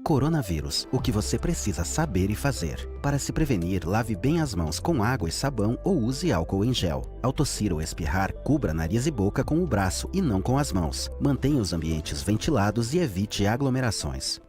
Coronavírus, o que você precisa saber e fazer. Para se prevenir, lave bem as mãos com água e sabão ou use álcool em gel. Ao tossir ou espirrar, cubra nariz e boca com o braço e não com as mãos. Mantenha os ambientes ventilados e evite aglomerações.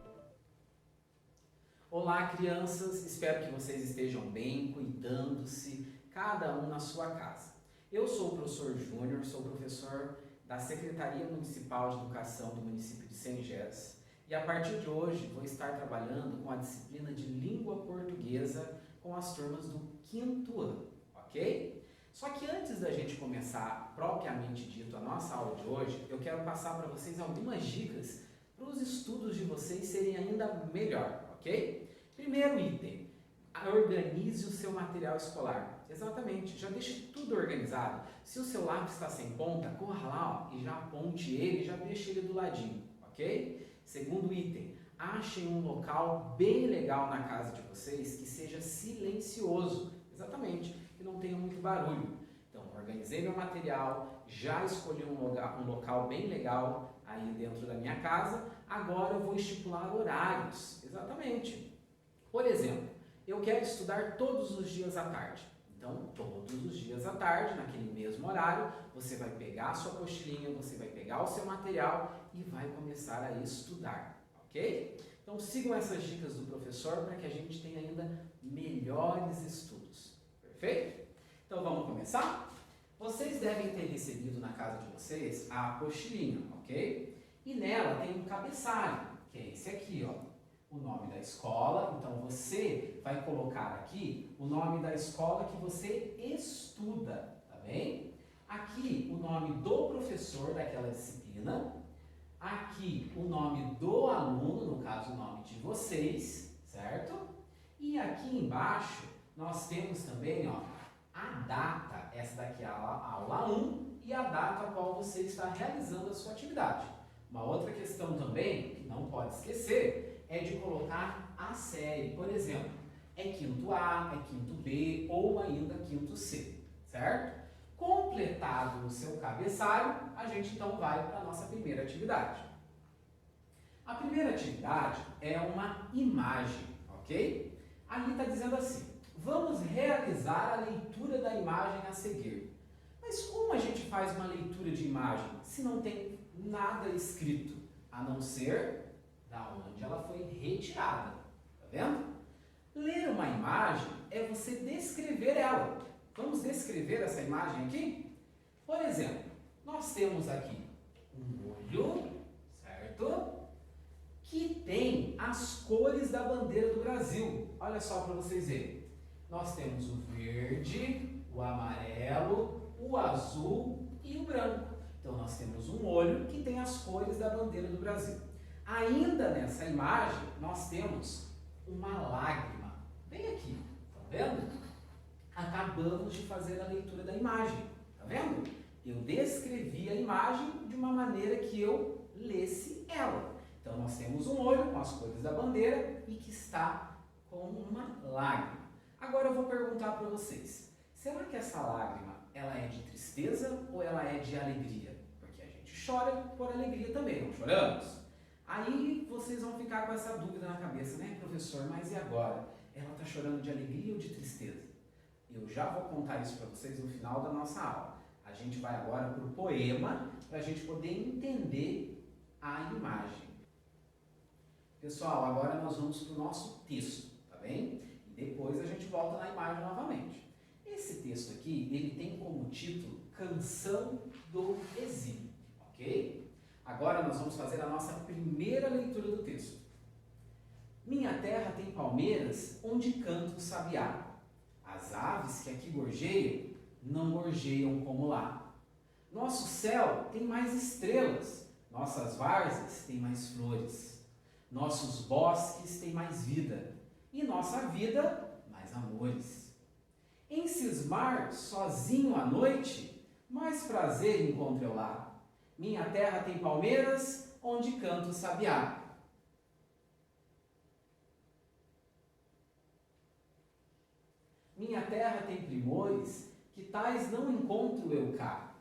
Olá, crianças! Espero que vocês estejam bem, cuidando-se, cada um na sua casa. Eu sou o professor Júnior, sou professor da Secretaria Municipal de Educação do município de Sengés. E a partir de hoje vou estar trabalhando com a disciplina de língua portuguesa com as turmas do 5º ano, ok? Só que antes da gente começar propriamente dito a nossa aula de hoje, eu quero passar para vocês algumas dicas para os estudos de vocês serem ainda melhor, ok? Primeiro item, organize o seu material escolar. Exatamente, já deixe tudo organizado. Se o seu lápis está sem ponta, corra lá e já aponte ele, já deixe ele do ladinho, ok? Segundo item, achem um local bem legal na casa de vocês que seja silencioso, exatamente, que não tenha muito barulho. Então, organizei meu material, já escolhi um local bem legal aí dentro da minha casa, agora eu vou estipular horários, exatamente. Por exemplo, eu quero estudar todos os dias à tarde. Então, todos os dias à tarde, naquele mesmo horário, você vai pegar a sua apostilinha, você vai pegar o seu material e vai começar a estudar, ok? Então, sigam essas dicas do professor para que a gente tenha ainda melhores estudos, perfeito? Então, vamos começar? Vocês devem ter recebido na casa de vocês a apostilinha, ok? E nela tem um cabeçalho, que é esse aqui, ó. O nome da escola, então você vai colocar aqui o nome da escola que você estuda, tá bem? Aqui o nome do professor daquela disciplina, aqui o nome do aluno, no caso o nome de vocês, certo? E aqui embaixo nós temos também, ó, a data, essa daqui é a aula 1 e a data a qual você está realizando a sua atividade. Uma outra questão também, que não pode esquecer, é de colocar a série. Por exemplo, é 5º A, é 5º B ou ainda 5º C, certo? Completado o seu cabeçalho, a gente então vai para a nossa primeira atividade. A primeira atividade é uma imagem, ok? Ali está dizendo assim, vamos realizar a leitura da imagem a seguir. Mas como a gente faz uma leitura de imagem se não tem nada escrito, a não ser da onde ela foi retirada, tá vendo? Ler uma imagem é você descrever ela. Vamos descrever essa imagem aqui? Por exemplo, nós temos aqui um olho, certo? Que tem as cores da bandeira do Brasil. Olha só para vocês verem. Nós temos o verde, o amarelo, o azul e o branco. Então nós temos um olho que tem as cores da bandeira do Brasil. Ainda nessa imagem, nós temos uma lágrima, bem aqui, tá vendo? Acabamos de fazer a leitura da imagem, tá vendo? Eu descrevi a imagem de uma maneira que eu lesse ela. Então, nós temos um olho com as cores da bandeira e que está com uma lágrima. Agora eu vou perguntar para vocês, será que essa lágrima, ela é de tristeza ou ela é de alegria? Porque a gente chora por alegria também, não choramos? Aí vocês vão ficar com essa dúvida na cabeça, né, professor? Mas e agora? Ela está chorando de alegria ou de tristeza? Eu já vou contar isso para vocês no final da nossa aula. A gente vai agora para o poema, para a gente poder entender a imagem. Pessoal, agora nós vamos para o nosso texto, tá bem? E depois a gente volta na imagem novamente. Esse texto aqui, ele tem como título Canção do Exílio, ok? Agora nós vamos fazer a nossa primeira leitura do texto. Minha terra tem palmeiras onde canta o sabiá. As aves que aqui gorjeiam, não gorjeiam como lá. Nosso céu tem mais estrelas, nossas várzeas têm mais flores. Nossos bosques têm mais vida, e nossa vida mais amores. Em cismar sozinho à noite, mais prazer encontro eu lá. Minha terra tem palmeiras, onde canta o sabiá. Minha terra tem primores, que tais não encontro eu cá.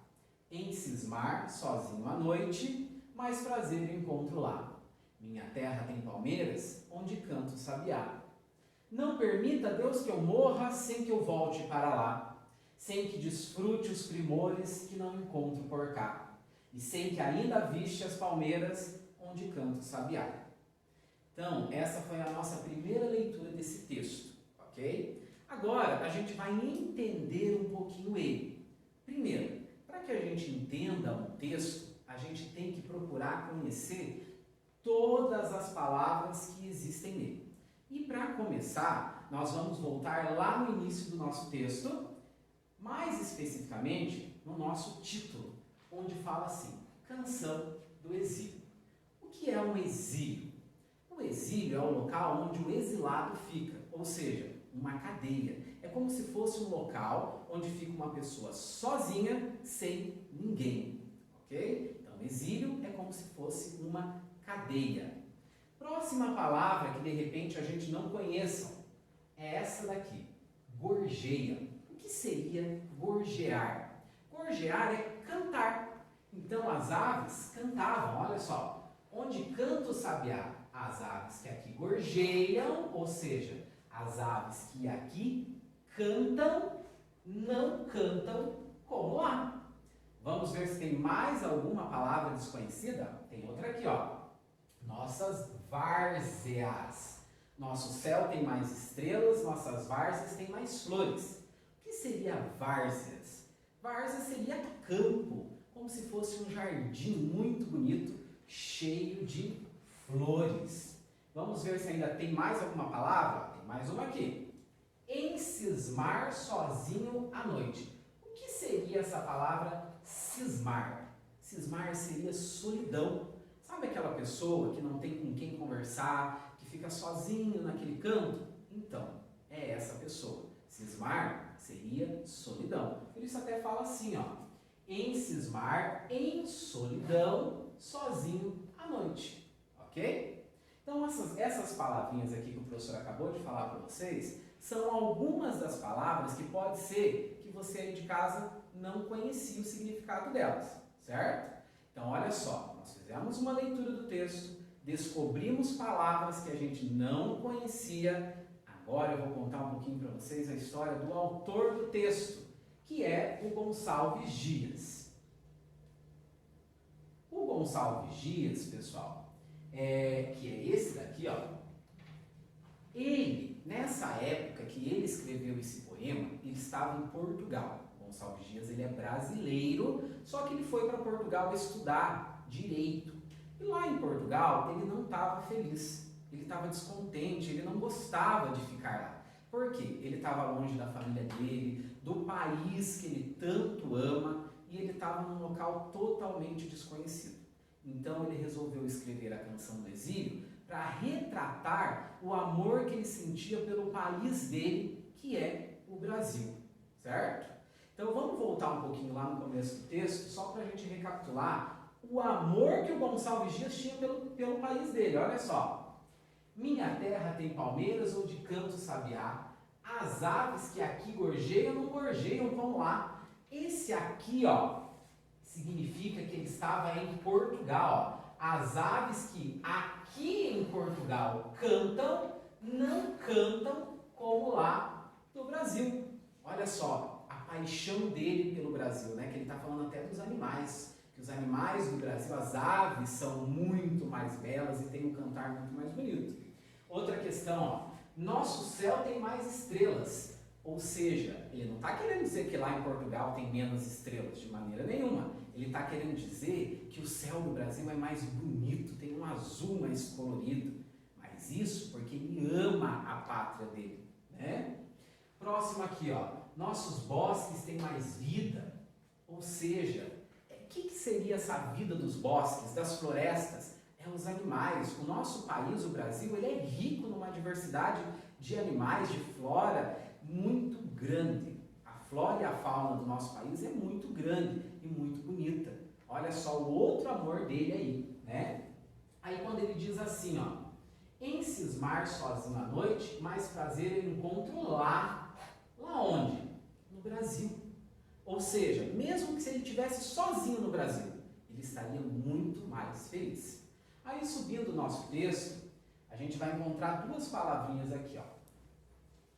Em cismar, sozinho à noite, mais prazer encontro lá. Minha terra tem palmeiras, onde canta o sabiá. Não permita, Deus, que eu morra sem que eu volte para lá, sem que desfrute os primores que não encontro por cá, e sem que ainda viste as palmeiras, onde canta o sabiá. Então, essa foi a nossa primeira leitura desse texto, ok? Agora, a gente vai entender um pouquinho ele. Primeiro, para que a gente entenda um texto, a gente tem que procurar conhecer todas as palavras que existem nele. E para começar, nós vamos voltar lá no início do nosso texto, mais especificamente no nosso título, onde fala assim, Canção do Exílio. O que é um exílio? O exílio é o local onde o exilado fica, ou seja, uma cadeia. É como se fosse um local onde fica uma pessoa sozinha, sem ninguém, ok? Então, exílio é como se fosse uma cadeia. Próxima palavra que de repente a gente não conheça é essa daqui, gorjeia. O que seria gorjear? Gorjear é cantar. Então as aves cantavam, olha só, onde canta o sabiá? As aves que aqui gorjeiam, ou seja, as aves que aqui cantam, não cantam como lá. Vamos ver se tem mais alguma palavra desconhecida? Tem outra aqui, ó. Nossas várzeas. Nosso céu tem mais estrelas, nossas várzeas têm mais flores. O que seria várzeas? Várzea seria campo, como se fosse um jardim muito bonito, cheio de flores. Vamos ver se ainda tem mais alguma palavra? Tem mais uma aqui. Encismar sozinho à noite. O que seria essa palavra cismar? Cismar seria solidão. Sabe aquela pessoa que não tem com quem conversar, que fica sozinho naquele canto? Então, é essa pessoa. Cismar seria solidão. Por isso até fala assim, ó. Encismar em solidão, sozinho à noite. Ok? Então, essas palavrinhas aqui que o professor acabou de falar para vocês, são algumas das palavras que pode ser que você aí de casa não conhecia o significado delas, certo? Então, olha só, nós fizemos uma leitura do texto, descobrimos palavras que a gente não conhecia. Agora eu vou contar um pouquinho para vocês a história do autor do texto, que é o Gonçalves Dias. O Gonçalves Dias, pessoal, que é esse daqui, ó, ele, nessa época que ele escreveu esse poema, ele estava em Portugal. Gonçalves Dias, ele é brasileiro, só que ele foi para Portugal estudar direito. E lá em Portugal, ele não estava feliz, ele estava descontente, ele não gostava de ficar lá. Por quê? Ele estava longe da família dele, do país que ele tanto ama, e ele estava num local totalmente desconhecido. Então ele resolveu escrever a Canção do Exílio para retratar o amor que ele sentia pelo país dele, que é o Brasil, certo? Então vamos voltar um pouquinho lá no começo do texto, só para a gente recapitular o amor que o Gonçalves Dias tinha pelo país dele. Olha só. Minha terra tem palmeiras onde canta o sabiá, as aves que aqui gorjeiam não gorjeiam como lá. Esse aqui, ó, significa que ele estava em Portugal. Ó. As aves que aqui em Portugal cantam, não cantam como lá no Brasil. Olha só. Paixão dele pelo Brasil, né? Que ele está falando até dos animais, que os animais do Brasil, as aves, são muito mais belas e têm um cantar muito mais bonito. Outra questão, ó, nosso céu tem mais estrelas, ou seja, ele não está querendo dizer que lá em Portugal tem menos estrelas, de maneira nenhuma. Ele está querendo dizer que o céu do Brasil é mais bonito, tem um azul mais colorido, mas isso porque ele ama a pátria dele, né? Próximo aqui, ó. Nossos bosques têm mais vida, ou seja, o que seria essa vida dos bosques, das florestas? É os animais. O nosso país, o Brasil, ele é rico numa diversidade de animais, de flora muito grande. A flora e a fauna do nosso país é muito grande e muito bonita. Olha só o outro amor dele aí, né? Aí quando ele diz assim, ó, em cismar sozinho à noite, mais prazer eu encontro lá. Lá onde? No Brasil. Ou seja, mesmo que se ele estivesse sozinho no Brasil, ele estaria muito mais feliz. Aí, subindo o nosso texto, a gente vai encontrar duas palavrinhas aqui, ó.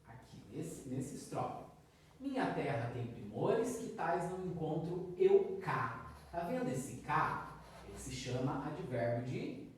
Aqui, nesse estrofe. Minha terra tem primores, que tais não encontro eu cá. Tá vendo esse cá? Ele se chama advérbio de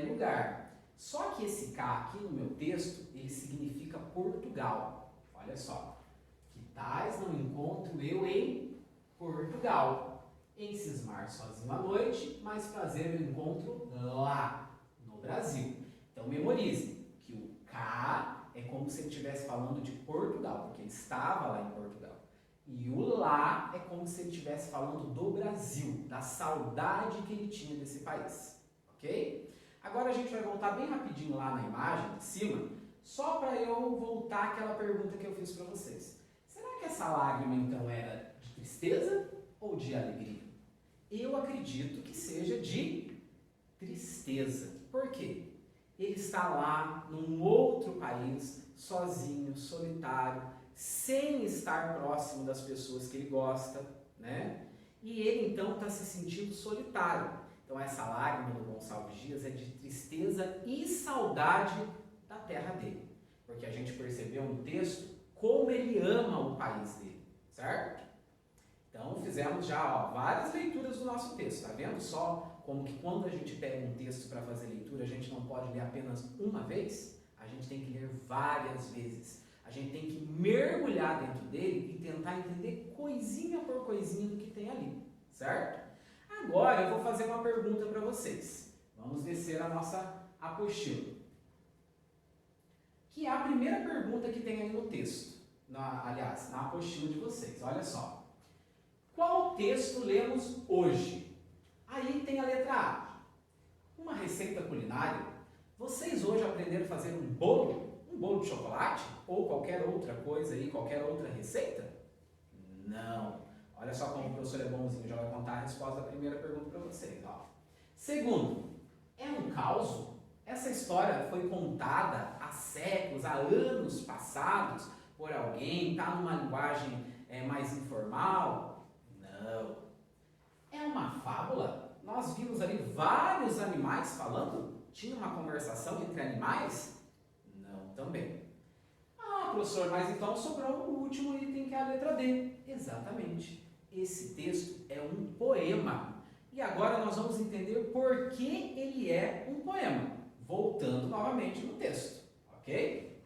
lugar. Só que esse cá aqui no meu texto, ele significa Portugal. Olha só. Que tais não encontro eu em Portugal. Em cismar sozinho à noite, mas prazer eu encontro lá, no Brasil. Então memorize que o cá é como se ele estivesse falando de Portugal, porque ele estava lá em Portugal. E o lá é como se ele estivesse falando do Brasil, da saudade que ele tinha desse país. Ok? Agora a gente vai voltar bem rapidinho lá na imagem de cima, só para eu voltar àquela pergunta que eu fiz para vocês. Será que essa lágrima então era de tristeza ou de alegria? Eu acredito que seja de tristeza. Por quê? Ele está lá num outro país, sozinho, solitário, sem estar próximo das pessoas que ele gosta, né? E ele então está se sentindo solitário. Então essa lágrima do Gonçalves Dias é de tristeza e saudade da terra dele. Porque a gente percebeu no texto como ele ama o país dele, certo? Então fizemos já várias leituras do nosso texto, tá vendo só como que quando a gente pega um texto para fazer leitura, a gente não pode ler apenas uma vez, a gente tem que ler várias vezes. A gente tem que mergulhar dentro dele e tentar entender coisinha por coisinha do que tem ali, certo? Agora eu vou fazer uma pergunta para vocês. Vamos descer a nossa apostila. Que é a primeira pergunta que tem aí no texto, aliás, na apostila de vocês. Olha só. Qual texto lemos hoje? Aí tem a letra A. Uma receita culinária. Vocês hoje aprenderam a fazer um bolo? Um bolo de chocolate? Ou qualquer outra coisa aí, qualquer outra receita? Não. Olha só como o professor é bonzinho, já vai contar a resposta da primeira pergunta para vocês. Ó. Segundo, é um caos? Essa história foi contada há séculos, há anos passados, por alguém, está numa linguagem mais informal? Não. É uma fábula? Nós vimos ali vários animais falando? Tinha uma conversação entre animais? Não, também. Ah, professor, mas então sobrou o último item que é a letra D. Exatamente. Esse texto é um poema. E agora nós vamos entender por que ele é um poema. Voltando novamente no texto, ok?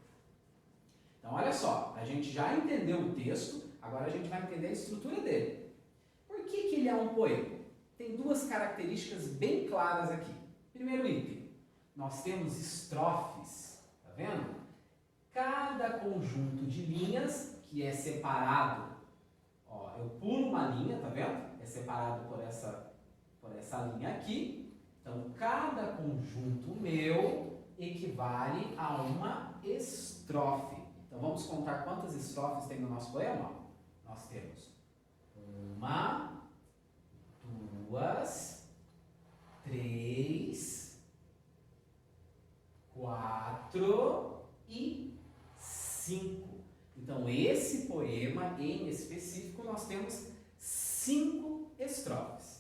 Então olha só, a gente já entendeu o texto, agora a gente vai entender a estrutura dele. Por que ele é um poema? Tem duas características bem claras aqui. Primeiro item, nós temos estrofes, tá vendo? Cada conjunto de linhas que é separado, ó, eu pulo uma linha, tá vendo? É separado por essa linha aqui. Então, cada conjunto meu equivale a uma estrofe. Então, vamos contar quantas estrofes tem no nosso poema? Nós temos 1, 2, 3, 4 e 5. Então, esse poema em específico, nós temos 5 estrofes.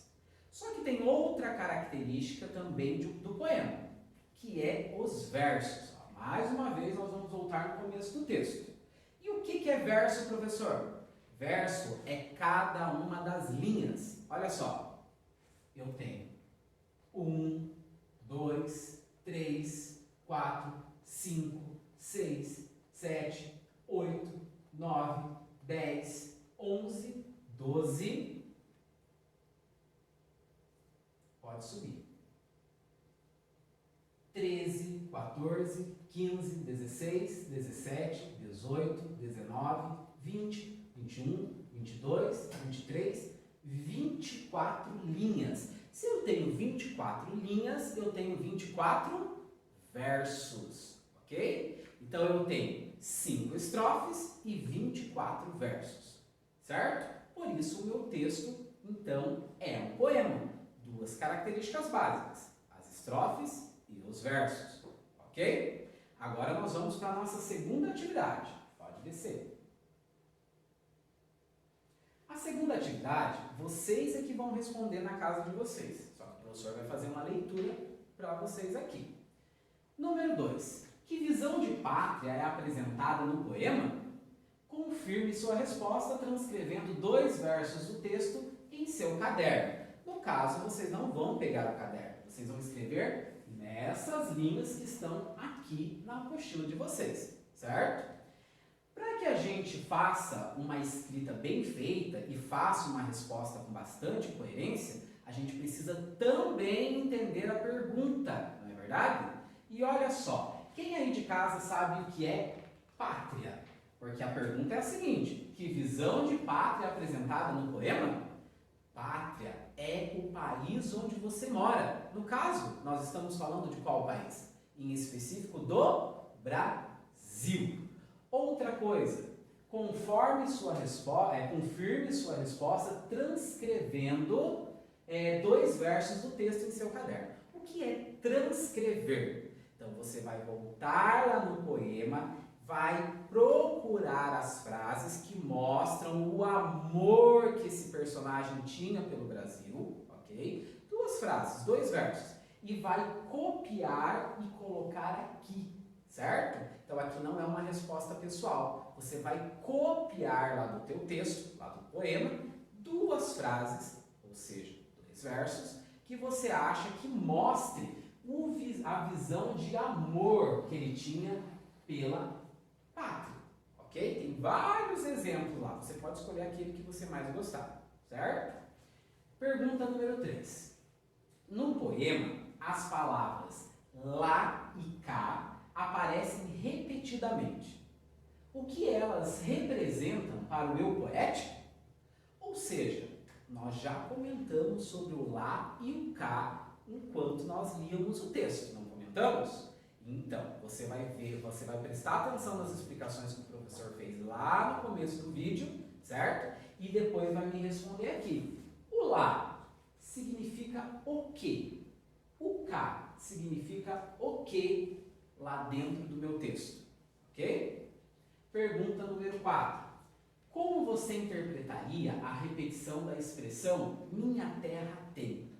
Só que tem outra característica também do poema, que é os versos. Mais uma vez, nós vamos voltar no começo do texto. E o que é verso, professor? Verso é cada uma das linhas. Olha só, eu tenho 1, 2, 3, 4, 5, 6, 7, 8, 9, 10, 11, 12. Pode subir. 13, 14, 15, 16, 17, 18, 19, 20, 21, 22, 23, 24 linhas. Se eu tenho 24 linhas, eu tenho 24 versos, ok? Então eu tenho 5 estrofes e 24 versos, certo? Por isso o meu texto, então, é um poema. Duas características básicas, as estrofes e os versos, ok? Agora nós vamos para a nossa segunda atividade. Pode descer. A segunda atividade, vocês é que vão responder na casa de vocês. Só que o professor vai fazer uma leitura para vocês aqui. Número 2. Que visão de pátria é apresentada no poema? Confirme sua resposta transcrevendo 2 versos do texto em seu caderno. No caso, vocês não vão pegar o caderno, vocês vão escrever nessas linhas que estão aqui na apostila de vocês, certo? Para que a gente faça uma escrita bem feita e faça uma resposta com bastante coerência, a gente precisa também entender a pergunta, não é verdade? E olha só, quem aí de casa sabe o que é pátria? Porque a pergunta é a seguinte: que visão de pátria é apresentada no poema? Pátria é o país onde você mora. No caso, nós estamos falando de qual país? Em específico do Brasil. Outra coisa, confirme sua resposta transcrevendo 2 versos do texto em seu caderno. O que é transcrever? Então você vai voltar lá no poema, vai procurar as frases que mostram o amor que esse personagem tinha pelo Brasil, ok? 2 frases, 2 versos. E vai copiar e colocar aqui, certo? Então aqui não é uma resposta pessoal. Você vai copiar lá do teu texto, lá do poema, 2 frases, ou seja, 2 versos, que você acha que mostre a visão de amor que ele tinha pela pátria, ok? Tem vários exemplos lá, você pode escolher aquele que você mais gostar, certo? Pergunta número 3. No poema, as palavras lá e cá aparecem repetidamente. O que elas representam para o eu poético? Ou seja, nós já comentamos sobre o lá e o cá enquanto nós líamos o texto, não comentamos? Então, você vai prestar atenção nas explicações que o professor fez lá no começo do vídeo, certo? E depois vai me responder aqui. O lá significa o quê? O cá significa o quê lá dentro do meu texto, ok? Pergunta número 4. Como você interpretaria a repetição da expressão minha terra tem?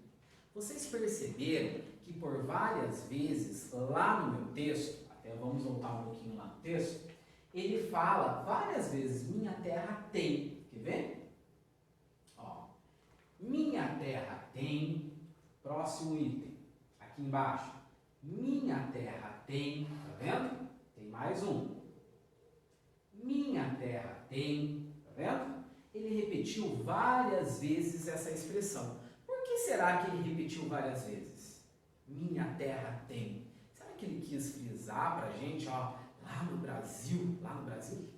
Vocês perceberam que por várias vezes lá no meu texto, até vamos voltar um pouquinho lá no texto, ele fala várias vezes minha terra tem. Quer ver? Ó, minha terra tem, próximo item, aqui embaixo. Minha terra tem, tá vendo? Tem mais um. Minha terra tem, tá vendo? Ele repetiu várias vezes essa expressão. Por que será que ele repetiu várias vezes? Minha terra tem. Será que ele quis frisar pra gente, ó, lá no Brasil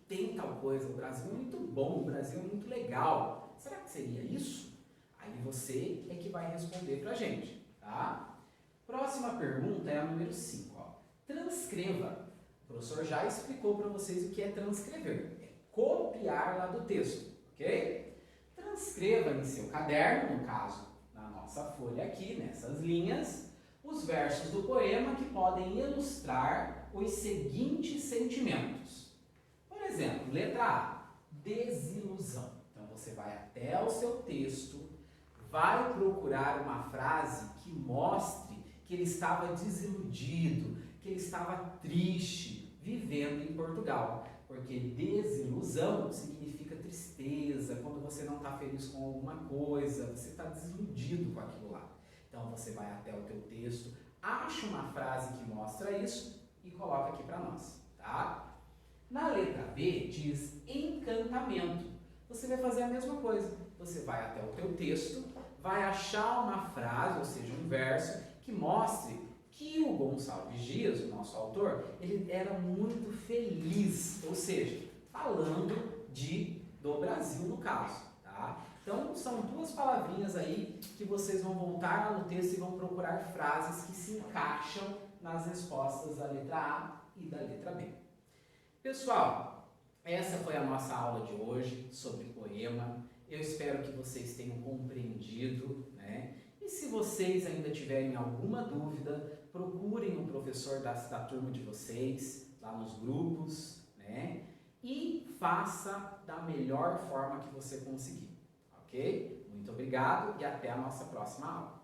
tem tal coisa, o Brasil é muito bom, o Brasil é muito legal. Será que seria isso? Aí você é que vai responder pra gente, tá? Próxima pergunta é a número 5, ó. Transcreva. O professor já explicou para vocês o que é transcrever. É copiar lá do texto, ok? Transcreva em seu caderno, no caso, na nossa folha aqui, nessas linhas, os versos do poema que podem ilustrar os seguintes sentimentos. Por exemplo, letra A, desilusão. Então você vai até o seu texto, vai procurar uma frase que mostre que ele estava desiludido, que ele estava triste, vivendo em Portugal. Porque desilusão significa tristeza, quando você não está feliz com alguma coisa, você está desiludido com aquilo lá. Então você vai até o teu texto, acha uma frase que mostra isso e coloca aqui para nós, tá? Na letra B diz encantamento. Você vai fazer a mesma coisa. Você vai até o teu texto, vai achar uma frase, ou seja, um verso, que mostre que o Gonçalves Dias, o nosso autor, ele era muito feliz, ou seja, falando do Brasil no caso, tá? Então, são 2 palavrinhas aí que vocês vão voltar lá no texto e vão procurar frases que se encaixam nas respostas da letra A e da letra B. Pessoal, essa foi a nossa aula de hoje sobre poema. Eu espero que vocês tenham compreendido, né? E se vocês ainda tiverem alguma dúvida, procurem o professor da turma de vocês, lá nos grupos, né? E faça da melhor forma que você conseguir, ok? Muito obrigado e até a nossa próxima aula.